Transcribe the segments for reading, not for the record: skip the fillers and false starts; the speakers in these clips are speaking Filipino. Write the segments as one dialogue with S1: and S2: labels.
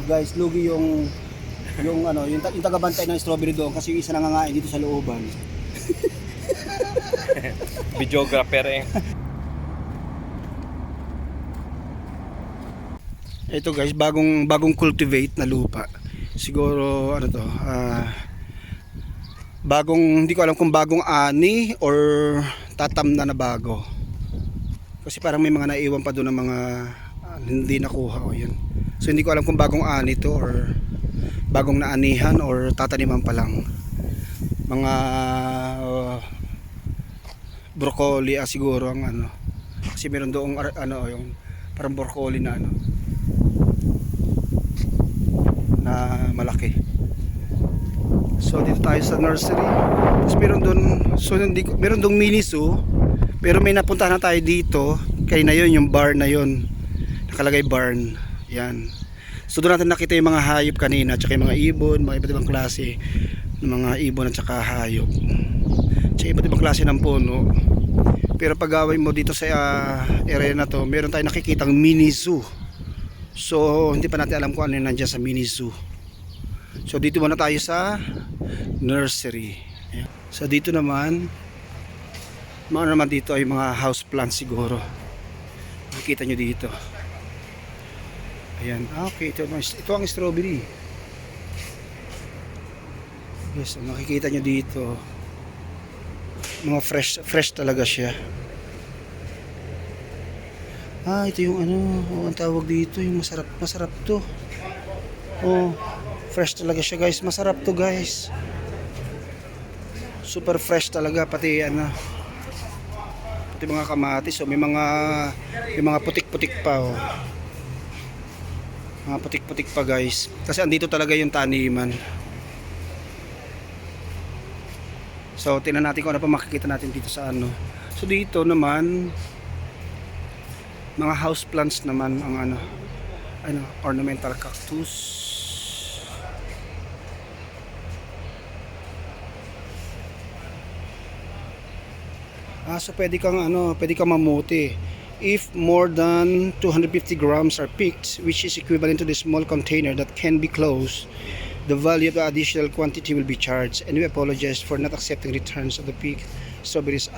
S1: guys, lugi yung ano, yung taga-bantay ng strawberry doon kasi yung isa nangangain dito sa looban.
S2: Videographer eh.
S1: Ito guys, bagong cultivate na lupa. Siguro ano to, hindi ko alam kung bagong ani or tatam na bago. Kasi parang may mga naiwan pa doon ng mga hindi nakuha o yun. So hindi ko alam kung bagong ani to or bagong naanihan or tataniman pa lang. Mga broccoli siguro ang ano. Kasi meron doong ano yung parang broccoli na ano na malaki. So dito tayo sa nursery. Tapos meron doon mini zoo. Pero may napuntahan na tayo dito. Kaya na yun, yung barn na yun. Nakalagay barn. Yan. So doon natin nakita yung mga hayop kanina. Tsaka yung mga ibon, mga iba't ibang klase ng mga ibon at tsaka hayop. Tsaka iba't ibang klase ng puno. Pero pag gawin mo dito sa area na to, meron tayong nakikitang mini zoo. So hindi pa natin alam kung ano yung nandyan sa mini zoo. So dito muna tayo sa nursery. Ayan. So dito naman dito ay mga house plants siguro. Makikita nyo dito. Ayan. Okay, ito ang strawberry. Yes, makikita nyo dito. Mga fresh talaga siya. Ito yung ano, ang tawag dito, yung masarap to. Oh, fresh talaga siya guys. Masarap to guys. Super fresh talaga pati mga kamatis. So may mga putik-putik pa oh. Mga putik-putik pa guys. Kasi andito talaga yung taniman. So tingnan natin kung ano pa makikita natin dito sa ano. So dito naman mga house plants naman ang ornamental cactus. So pwede kang mamuti if more than 250 grams are picked, which is equivalent to the small container that can be closed. The value of the additional quantity will be charged, and we apologize for not accepting returns of the picked strawberries.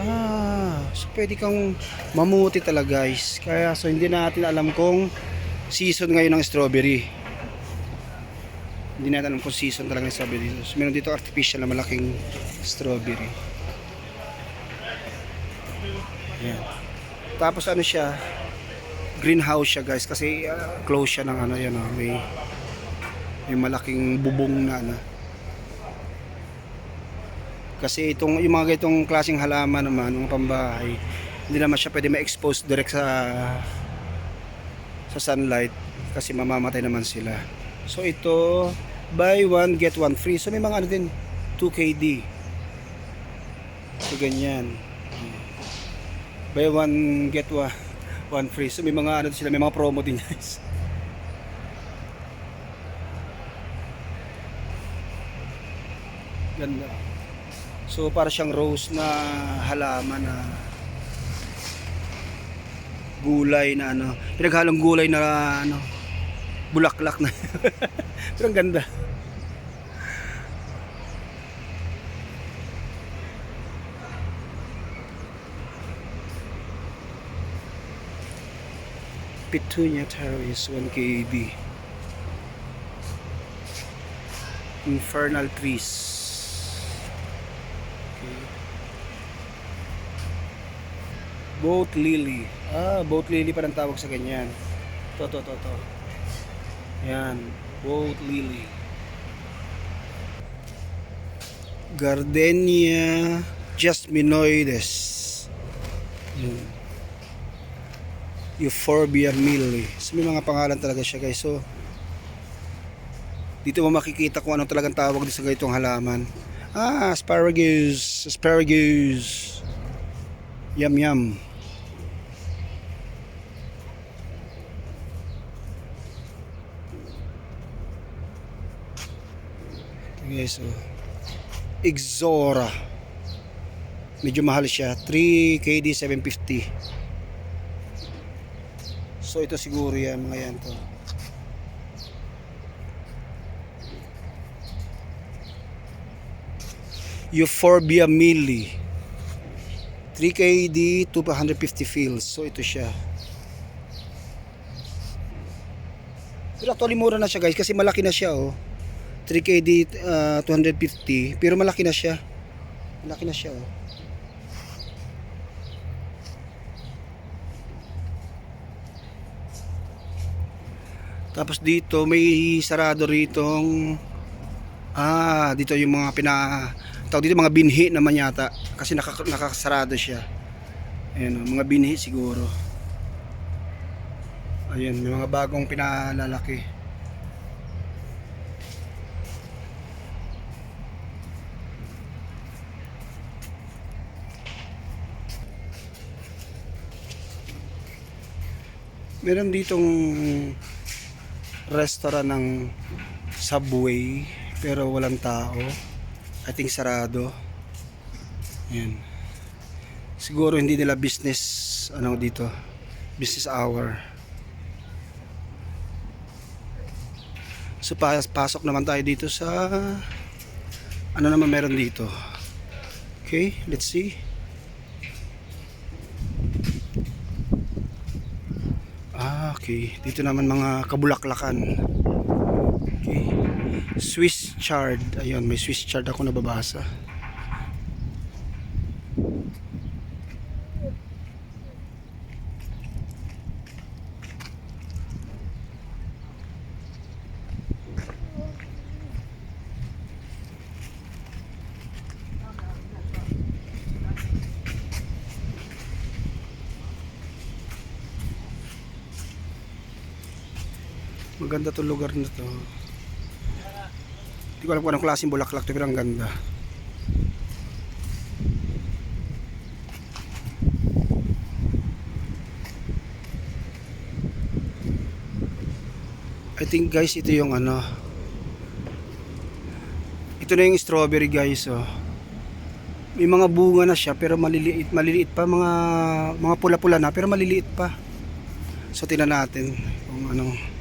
S1: So pwede kang mamuti talaga guys. Kaya so hindi natin alam kung season ngayon ng strawberry. Hindi natin alam kung season talaga ng strawberry. So meron dito artificial na malaking strawberry. Yan. Tapos ano siya, greenhouse siya guys kasi close siya ng may malaking bubong na kasi yung mga ganitong klaseng halaman naman, yung pambahay, hindi naman siya pwede ma-expose direct sa sunlight kasi mamamatay naman sila. So ito, buy one get one free. So may mga din 2KD. So ganyan. Buy one get one free. So may mga sila, may mga promo din guys. Ganda. So para siyang rose na halaman na gulay na pinaghalong gulay na bulaklak na. Pero ang ganda. Petunia Terrace 1KB. Infernal trees. Okay. Boat lily. Boat lily pa ang tawag sa ganyan. To. Yan, boat lily. Gardenia jasminoides. Euphorbia milli. So may mga pangalan talaga siya guys. So dito mo makikita kung anong talagang tawag sa ganitong halaman. Asparagus. Yum. Okay, so Ixora. Medyo mahal siya. 3KD 750. So ito siguro yan, mga yan to. Euphorbia milli. 3KD, 250 fields. So ito siya. Pero actually mura na siya guys kasi malaki na siya oh. 3KD 250 pero malaki na siya. Malaki na siya oh. Tapos dito may sarado ritong dito yung mga tawag dito mga binhi naman yata kasi nakasarado siya. Ayan oh, mga binhi siguro. Ayan, may mga bagong pinalalaki. Meron ditong restaurant ng Subway pero walang tao. I think sarado. Ayan. Siguro hindi nila business dito. Business hour. So pasok naman tayo dito sa ano naman meron dito. Okay, let's see. Okay, dito naman mga kabulaklakan. Okay. Swiss chard. Ayun, may Swiss chard ako nababasa. Maganda tong lugar na to. Hindi ko alam kung anong klaseng bulaklak to pero ang ganda. I think guys ito yung ito na yung strawberry guys oh. May mga bunga na siya pero maliliit pa, mga pula-pula na pero maliliit pa. So tingnan natin kung ano.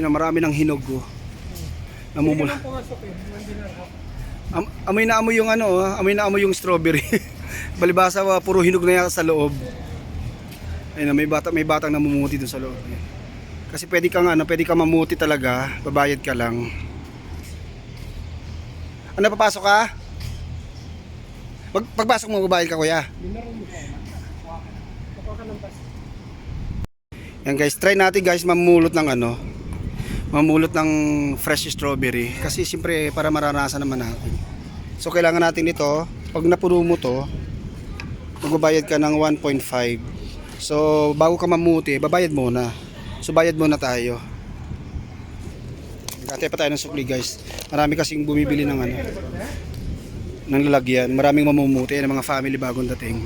S1: Marami ng hinog oh. Namumula. Amoy na amoy yung amoy na amoy yung strawberry. Balibasa puro hinog na yata sa loob. Ayun, may batang namumuti doon sa loob. Kasi pwede kang mamuti talaga, babayad ka lang. Papasok ka? Pagpasok mo babayad ka kuya. Yan guys, try natin guys mamulot ng fresh strawberry kasi siyempre para maranasan naman natin. So kailangan natin ito, pag napuno mo to, magbabayad ka ng 1.5. So bago ka mamuti, babayad muna. So bayad muna tayo. Kaya pa tayo ng sukli guys. Marami kasing bumibili ng ng lalagyan. Maraming mamumuti ng mga family bagong dating.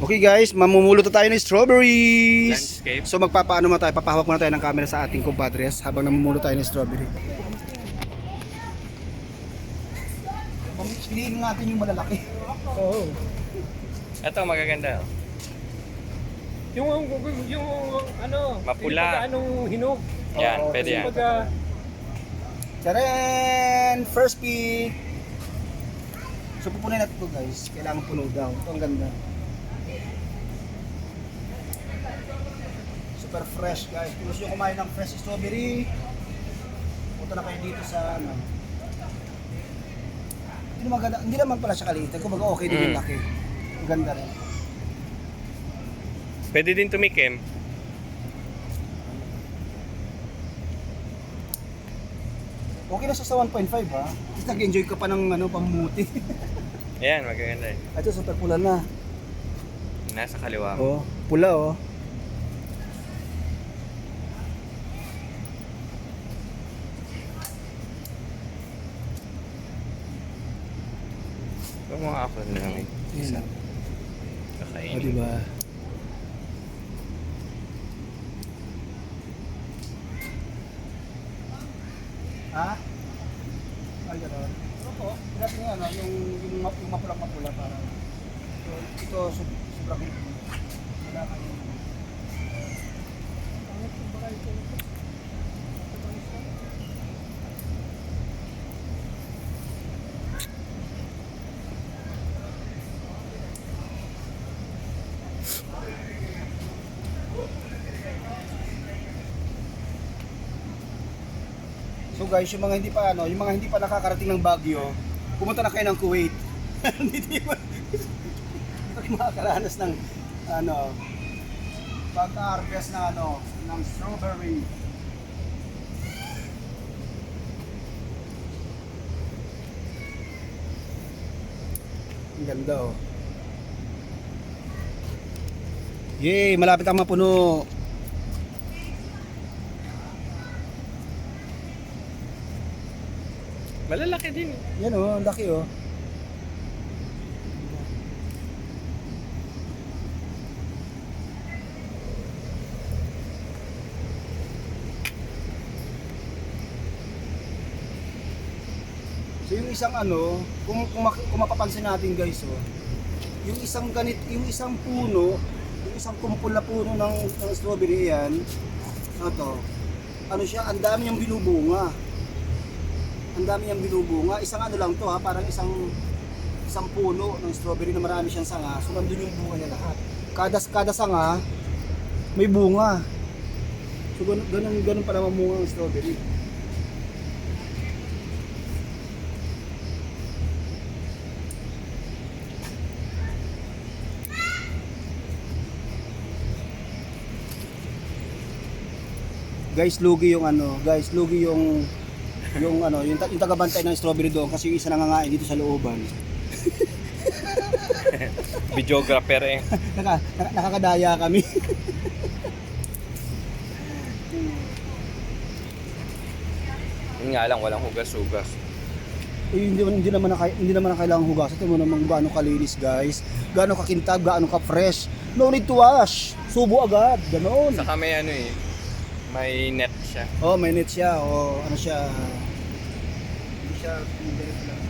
S1: Okay guys, mamumulot na tayo ng strawberries.
S2: Landscape.
S1: So magpapaano muna tayo, papahawak muna tayo ng camera sa ating kumpadres habang namumulot tayo ng strawberry. Piliin natin yung malalaki.
S3: Oo.
S2: Ito magaganda.
S3: Yung
S2: Mapula.
S3: anong hinog.
S2: Yan,
S3: Oo,
S2: pwede yan.
S1: Taren! First pick! So pupunin natin ito guys. Kailangan puno daw. Ito ang ganda. Super fresh guys. Kung gusto nyo kumain ng fresh strawberry, punta na kayo dito sa hindi naman pala siya kaliit. Kumbaga okay din yung laki. Ang ganda rin.
S2: Pwede din tumikim.
S1: Okay na siya sa 1.5 ha. Kasi nag-enjoy ka pa ng pamuti.
S2: Ayan, magaganda.
S1: Ito super pula na.
S2: Nasa kaliwa mo.
S1: Oh, pula oh.
S2: Ito mga ako na lang eh. Isa.
S1: Oh,
S2: Kakainin.
S1: diba? Ha? Ay, gano'n. Ano po? Dapat nga, ano, yung mapula-mapula para. So, ito, sobrang wala kayo. So guys, yung mga hindi pa yung mga hindi pa nakakarating ng Baguio, pumunta na kayo ng Kuwait. Hindi pa makakaranas ng pagka-harvest na ng strawberry. Ang ganda oh. Yay, malapit ang mapuno.
S2: Malalaki din.
S1: Yan oh, ang laki oh. So yung isang kung mapapansin natin guys oh, yung isang puno, yung isang kumpul na puno ng strawberry yan, siya, ang dami niyang binubunga. Ang dami niyang binubunga. Isang lang to ha, parang isang puno ng strawberry na marami siyang sanga. So nandun yung bunga niya lahat. Kada sanga may bunga. So ganun pala mamunga ng strawberry. Guys, lugi yung yung tagabantay ng strawberry doon kasi yung isa nangangain dito sa looban.
S2: Videographer eh.
S1: Nakakadaya kami.
S2: Yun nga lang, walang hugas-hugas.
S1: Hindi naman na kailangan hugasan. Ito mo naman gaano kalinis guys. Gaano kakintab, gaano ka-fresh. No need to wash. Subo agad. Ganoon.
S2: Saka may may net siya.
S1: Oh, may net siya. Oh, ano siya. Hindi siya diretso lang.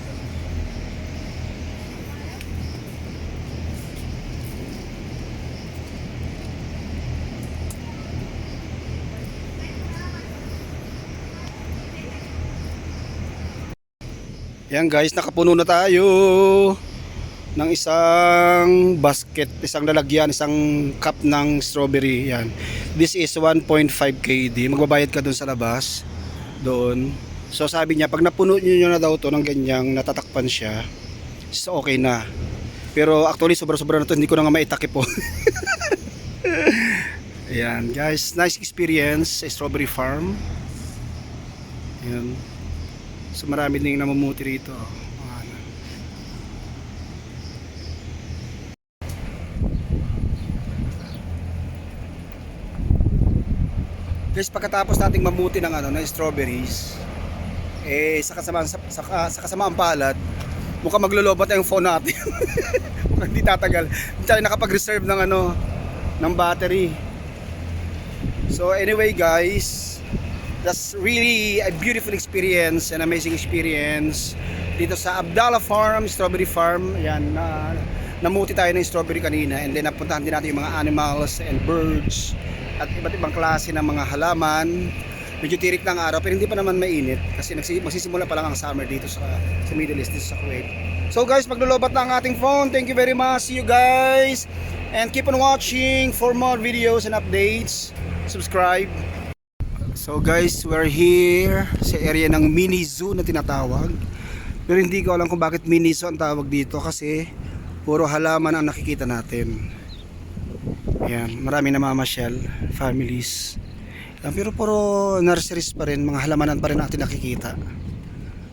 S1: Yan guys, nakapuno na tayo ng isang basket, isang lalagyan, isang cup ng strawberry. Yan. This is 1.5 KD. Magbabayad ka doon sa labas. Doon. So sabi niya, pag napuno niyo na daw to ng ganyang natatakpan siya, so okay na. Pero actually sobra-sobra na to, hindi ko na nga maitakip po. Ayan guys, nice experience sa strawberry farm. Ayan. So marami ding namumuti rito. Guys, pagkatapos nating mamuti ng ng strawberries, sa kasamaang palad, mukhang maglolobat na yung phone natin. Mukhang hindi tatagal. Hindi tayo nakapag-reserve ng ng battery. So anyway guys, that's really a beautiful experience, an amazing experience dito sa Abdallah Farm, Strawberry Farm. Ayan, namuti tayo ng strawberry kanina, and then napuntahan din natin yung mga animals and birds at iba't ibang klase ng mga halaman. Medyo tirik ng araw pero hindi pa naman mainit kasi magsisimula pa lang ang summer dito sa Middle East, dito sa Kuwait. So guys, maglulubat na ang ating phone. Thank you very much. See you guys and keep on watching for more videos and updates. Subscribe. So guys, we're here sa area ng mini zoo na tinatawag. Pero hindi ko alam kung bakit mini zoo ang tawag dito kasi puro halaman ang nakikita natin. Ayan, marami namamasyal, families. Pero puro nurseries pa rin, mga halamanan pa rin natin nakikita.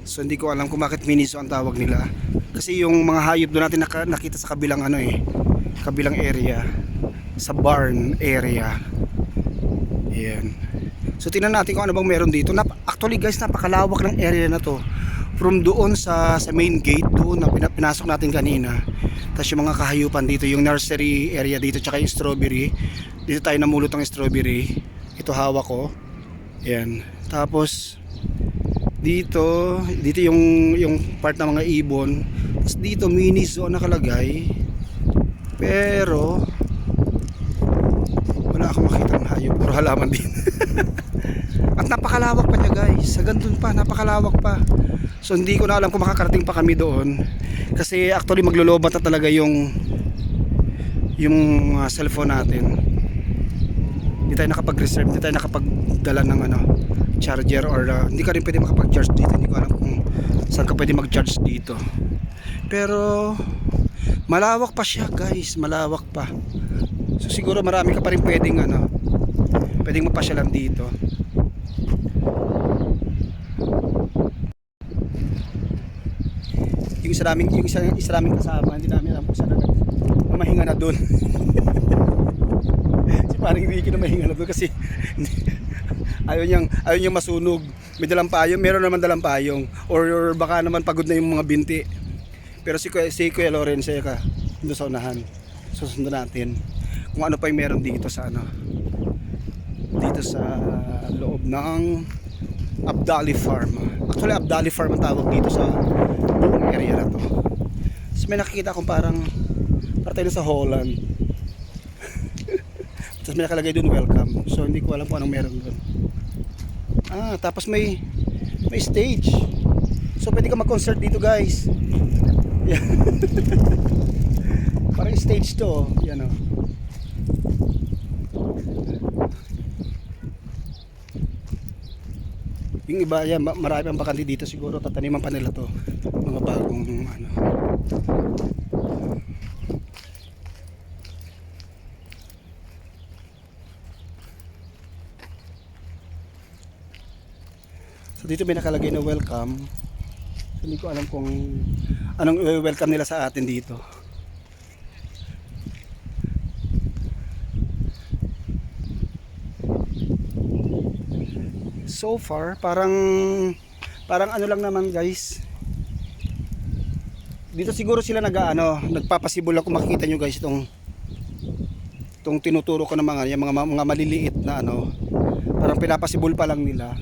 S1: So hindi ko alam kung bakit mini zoo ang tawag nila. Kasi yung mga hayop doon natin nakita sa kabilang kabilang area, sa barn area. Ayan. So tingnan natin kung ano bang meron dito. Actually guys, napakalawak ng area na to. From doon sa main gate doon na pinasok natin kanina. Tapos yung mga kahayupan dito, yung nursery area dito, tsaka yung strawberry. Dito tayo namulot ng strawberry. Ito hawak ko. Ayan. Tapos Dito yung part ng mga ibon. Tapos dito mini zoo nakalagay. Pero wala akong makitang hayop, puro halaman din. At napakalawak pa niya guys. Sa gandun pa, napakalawak pa. So hindi ko na alam kung makakarating pa kami doon. Kasi actually maglolobat na talaga yung cellphone natin. Hindi tayo nakapag-reserve, hindi tayo nakapagdala ng charger or hindi ka rin pwede makapag-charge dito. Hindi ko alam kung saan ka pwede mag-charge dito. Pero malawak pa siya guys, malawak pa. So siguro marami ka pa rin pwedeng pwedeng mapasyalan dito. Yung isa naming kasama, hindi namin alam kung saan na mahinga na doon. Si parang Ricky na mahinga na doon kasi ayaw niyang masunog. May dalang payong, meron naman dalang payong or baka naman pagod na yung mga binti. Pero si Kuya Lorenzo ka doon sa unahan. Susunod natin kung ano pa yung meron dito sa dito sa loob ng Abdali Farm. Actually Abdali Farm ang tawag dito sa buong area na to. Tapos may nakikita akong parang tayo sa Holland. Tapos may nakalagay doon welcome. So hindi ko alam kung anong meron doon. Tapos may stage. So pwede ka mag-concert dito guys. Yeah. Parang stage to, yan o. Yung iba, yan, marami pang bakante dito siguro, tataniman pa nila to. Mga bagong So dito may nakalagay na welcome. So, hindi ko alam kung anong welcome nila sa atin dito. So far parang ano lang naman guys. Dito siguro sila nagpapasibol ako, makikita nyo guys itong tinuturo ko ng mga maliliit na parang pinapasibol pa lang nila.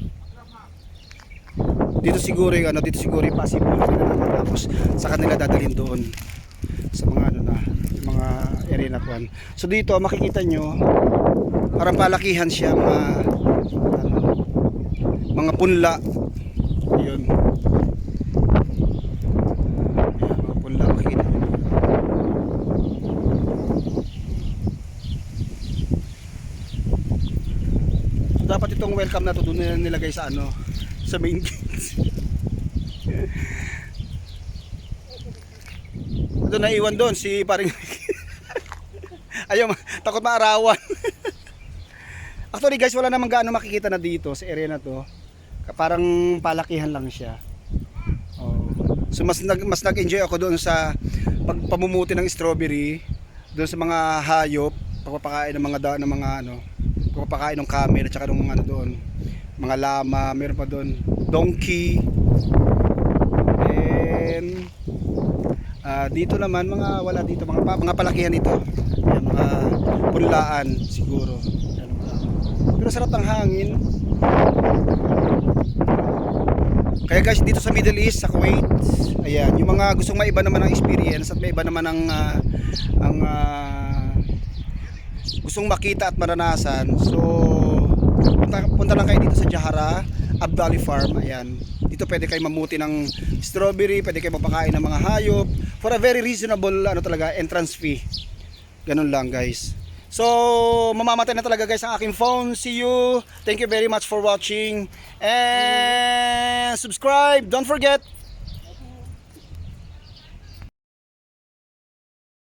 S1: Dito siguro yung possible tapos sa kanila dadalhin doon sa mga mga area na kuan. So dito makikita nyo parang palakihan siya, mga punla. Ayun. Ayan, mga punla makikita nyo. So dapat itong welcome na to doon nila nilagay sa sa main gate. Ito naiwan doon si paring ayaw, takot maarawan. Actually guys, wala namang gaano makikita na dito sa area na to. Parang palakihan lang siya. So mas nag-enjoy ako doon sa pagpamumuti ng strawberry, doon sa mga hayop, pagpapakain ng mga pagpapakain ng camel at saka ng mga doon, mga lama, meron pa doon donkey. And dito naman wala dito mga palakihan ito. Ayan, mga punlaan siguro. Ayan, pero sarap ng hangin. Kaya guys, dito sa Middle East, sa Kuwait, ayan, yung mga gustong maiba naman ang experience at maiba naman ang gustong makita at maranasan. So punta lang kayo dito sa Jahara Abdali Farm. Ayan, dito pwede kayo mamuti ng strawberry, pwede kayo mapakain ng mga hayop for a very reasonable talaga entrance fee. Ganun lang guys. So mamamatay na talaga guys ang aking phone. See you. Thank you very much for watching and subscribe. Don't forget